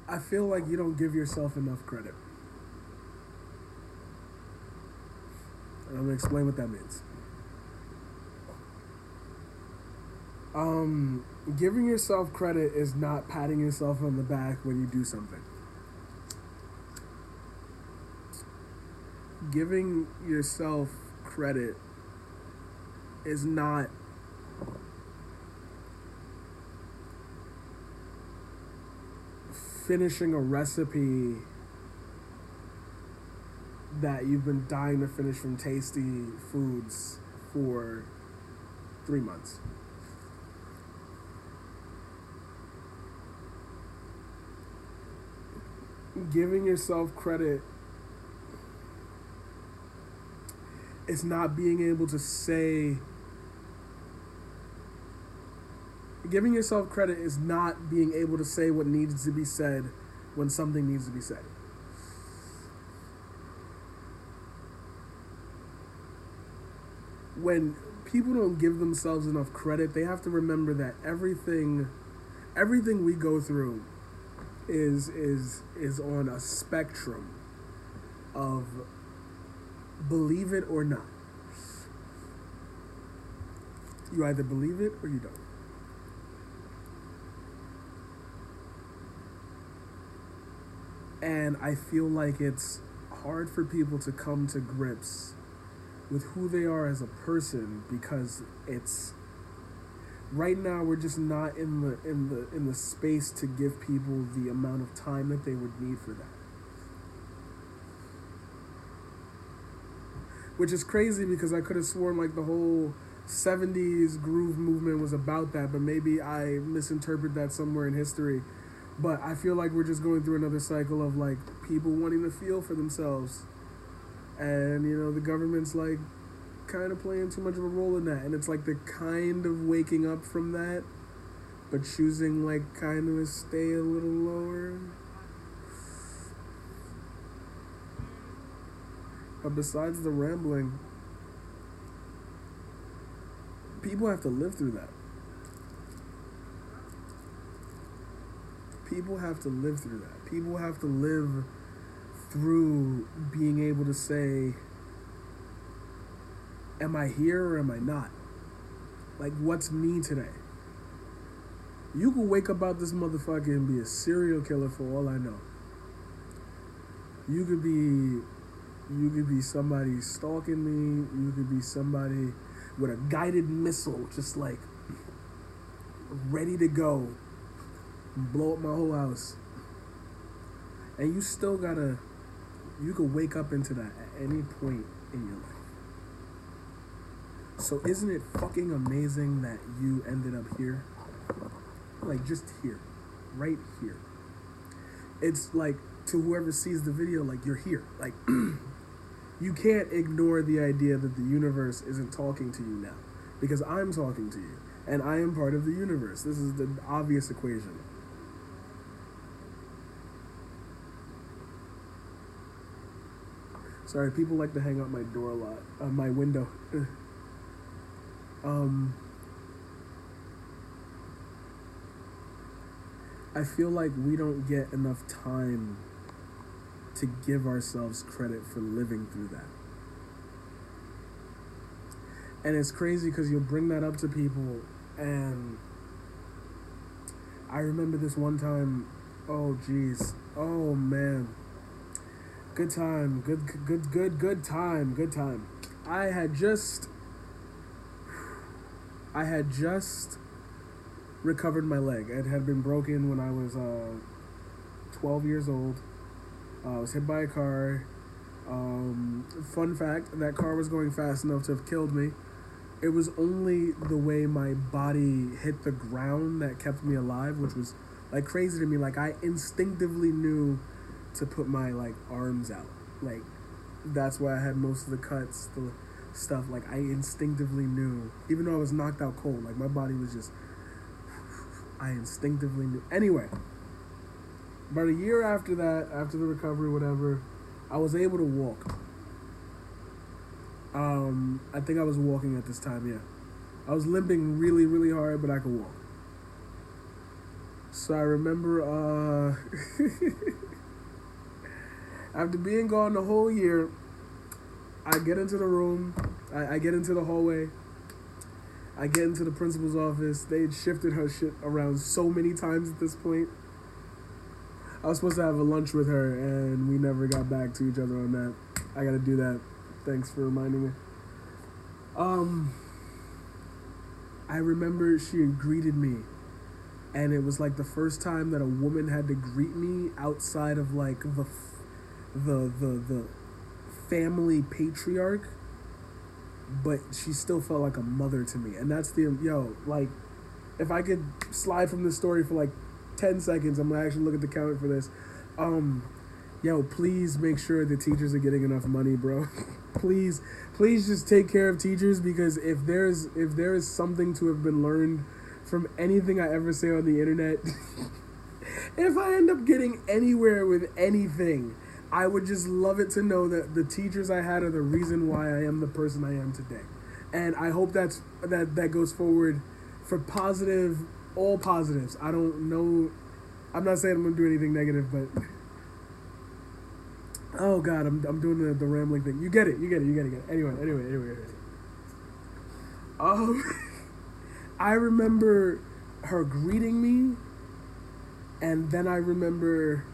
I feel like you don't give yourself enough credit. And I'm gonna explain what that means. Giving yourself credit is not patting yourself on the back when you do something. Giving yourself credit is not finishing a recipe that you've been dying to finish from Tasty Foods for 3 months. Giving yourself credit is not being able to say. Giving yourself credit is not being able to say what needs to be said when something needs to be said. When people don't give themselves enough credit, they have to remember that everything we go through is on a spectrum of believe it or not. You either believe it or you don't. And I feel like it's hard for people to come to grips with who they are as a person because it's right now we're just not in the space to give people the amount of time that they would need for that. Which is crazy because I could have sworn like the whole 70s groove movement was about that, but maybe I misinterpret that somewhere in history. But I feel like we're just going through another cycle of like people wanting to feel for themselves. And, you know, the government's like kind of playing too much of a role in that. And it's like they're kind of waking up from that, but choosing like kind of to stay a little lower. But besides the rambling, people have to live through that. People have to live through that. People have to live through being able to say, am I here or am I not? Like, what's me today? You could wake up out this motherfucker and be a serial killer for all I know. You could be somebody stalking me. You could be somebody with a guided missile just like ready to go and blow up my whole house. And you still you could wake up into that at any point in your life. So isn't it fucking amazing that you ended up here? Like just here. Right here. It's like to whoever sees the video, like you're here. Like you can't ignore the idea that the universe isn't talking to you now. Because I'm talking to you. And I am part of the universe. This is the obvious equation. Sorry, people like to hang out my door a lot. My window. I feel like we don't get enough time to give ourselves credit for living through that. And it's crazy because you'll bring that up to people, and I remember this one time, oh geez, oh man, good time. I had just recovered my leg. It had been broken when I was 12 years old. I was hit by a car. Fun fact, that car was going fast enough to have killed me. It was only the way my body hit the ground that kept me alive, which was like crazy to me. Like I instinctively knew to put my like arms out. Like that's why I had most of the cuts, the stuff. Like I instinctively knew, even though I was knocked out cold. Like my body was just, I instinctively knew. Anyway, about a year after that, after the recovery, whatever, I was able to walk. I think I was walking at this time, yeah. I was limping really, really hard, but I could walk. So I remember after being gone the whole year, I get into the room, I get into the hallway, I get into the principal's office. They had shifted her shit around so many times at this point. I was supposed to have a lunch with her, and we never got back to each other on that. I gotta do that. Thanks for reminding me. I remember she had greeted me, and it was like the first time that a woman had to greet me outside of like the family patriarch, but she still felt like a mother to me. And that's like, if I could slide from this story for like 10 seconds, I'm gonna actually look at the counter for this. Please make sure the teachers are getting enough money, bro. please just take care of teachers, because if there is something to have been learned from anything I ever say on the internet, if I end up getting anywhere with anything, I would just love it to know that the teachers I had are the reason why I am the person I am today. And I hope that goes forward for all positives. I don't know. I'm not saying I'm going to do anything negative, but oh God, I'm doing the rambling thing. You get it. Anyway. I remember her greeting me, and then I remember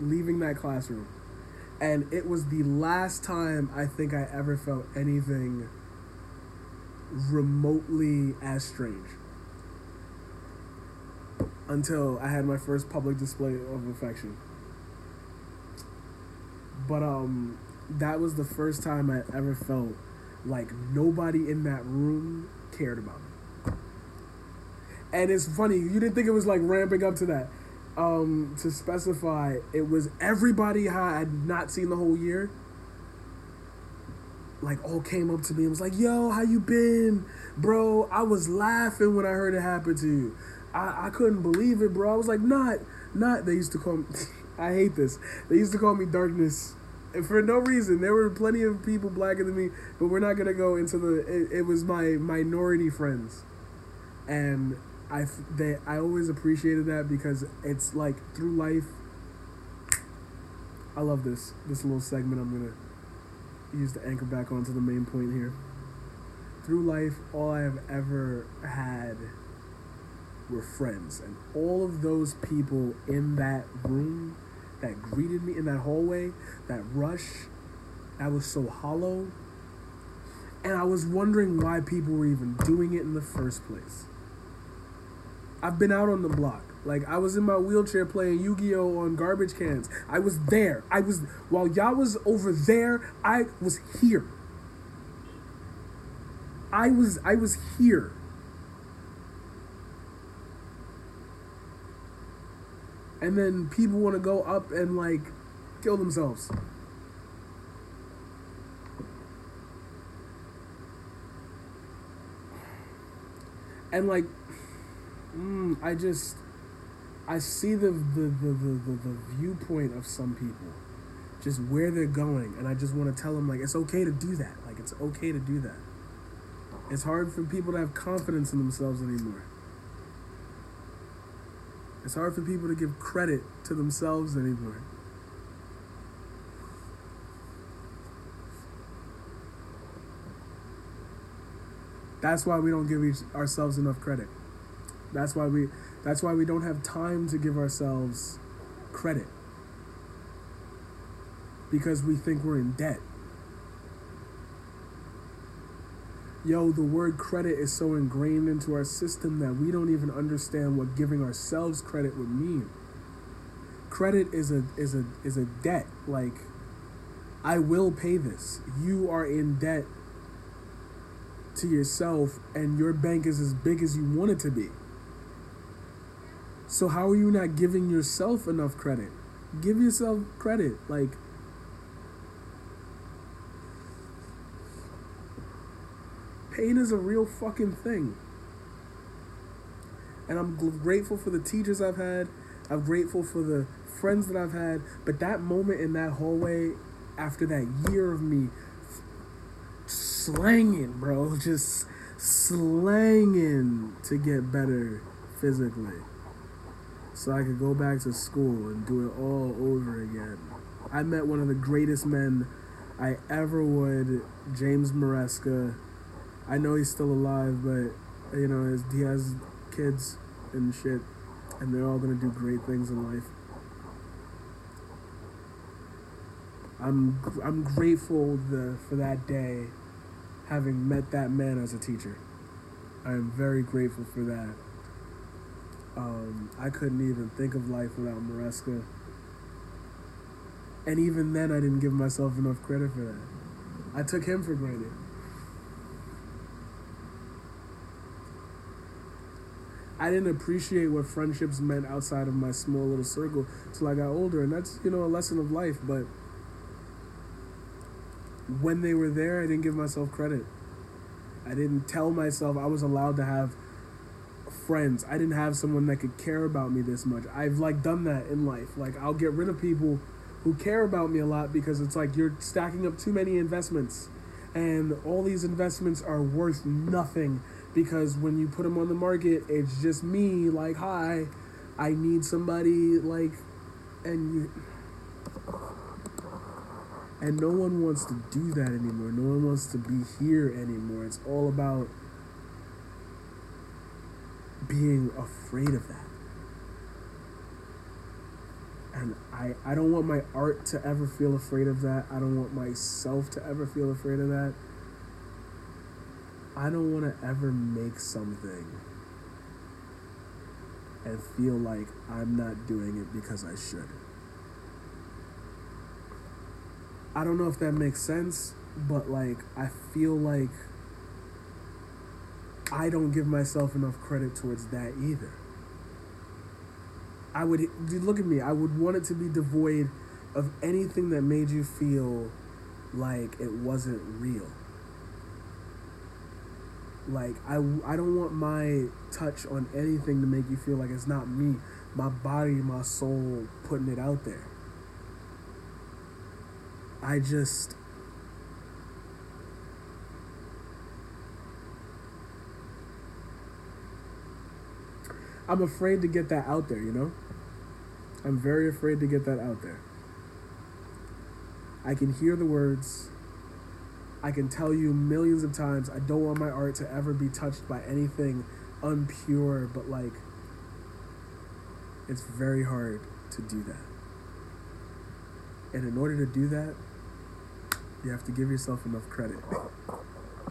leaving that classroom, and it was the last time I think I ever felt anything remotely as strange, until I had my first public display of affection. But that was the first time I ever felt like nobody in that room cared about me. And it's funny, you didn't think it was like ramping up to that. To specify, it was everybody I had not seen the whole year, like, all came up to me and was like, yo, how you been? Bro, I was laughing when I heard it happen to you. I couldn't believe it, bro. I was like, not. They used to call me, I hate this. They used to call me Darkness. And for no reason. There were plenty of people blacker than me, but we're not going to go into it was my minority friends. And I always appreciated that, because it's like, through life, I love this little segment. I'm going to use to anchor back onto the main point here. Through life, all I have ever had were friends. And all of those people in that room that greeted me in that hallway, that rush, that was so hollow. And I was wondering why people were even doing it in the first place. I've been out on the block. Like, I was in my wheelchair playing Yu-Gi-Oh! On garbage cans. I was there. While y'all was over there, I was here. I was here. And then people want to go up and, like, kill themselves. And, like, I see the viewpoint of some people, just where they're going, and I just want to tell them, like, it's okay to do that. Like, it's okay to do that. It's hard for people to have confidence in themselves anymore. It's hard for people to give credit to themselves anymore. That's why we don't give ourselves enough credit. That's why we don't have time to give ourselves credit. Because we think we're in debt. Yo, the word credit is so ingrained into our system that we don't even understand what giving ourselves credit would mean. Credit is a debt. Like, I will pay this. You are in debt to yourself, and your bank is as big as you want it to be. So how are you not giving yourself enough credit? Give yourself credit. Like, pain is a real fucking thing. And I'm grateful for the teachers I've had. I'm grateful for the friends that I've had. But that moment in that hallway, after that year of me slanging, bro, just slanging to get better physically, so I could go back to school and do it all over again. I met one of the greatest men I ever would, James Maresca. I know he's still alive, but he has kids and shit, and they're all gonna do great things in life. I'm grateful for that day, having met that man as a teacher. I am very grateful for that. I couldn't even think of life without Maresca. And even then, I didn't give myself enough credit for that. I took him for granted. I didn't appreciate what friendships meant outside of my small little circle till I got older, and that's, a lesson of life, but when they were there, I didn't give myself credit. I didn't tell myself I was allowed to have friends. I didn't have someone that could care about me this much. I've done that in life. I'll get rid of people who care about me a lot because it's you're stacking up too many investments, and all these investments are worth nothing because when you put them on the market, it's just me hi, I need somebody and no one wants to do that anymore. No one wants to be here anymore. It's all about being afraid of that. And I don't want my art to ever feel afraid of that. I don't want myself to ever feel afraid of that. I don't want to ever make something and feel like I'm not doing it because I should. I don't know if that makes sense, but I feel like I don't give myself enough credit towards that either. Look at me, I would want it to be devoid of anything that made you feel like it wasn't real. I don't want my touch on anything to make you feel like it's not me, my body, my soul putting it out there. I'm afraid to get that out there, I'm very afraid to get that out there. I can hear the words. I can tell you millions of times I don't want my art to ever be touched by anything unpure, but it's very hard to do that. And in order to do that, you have to give yourself enough credit.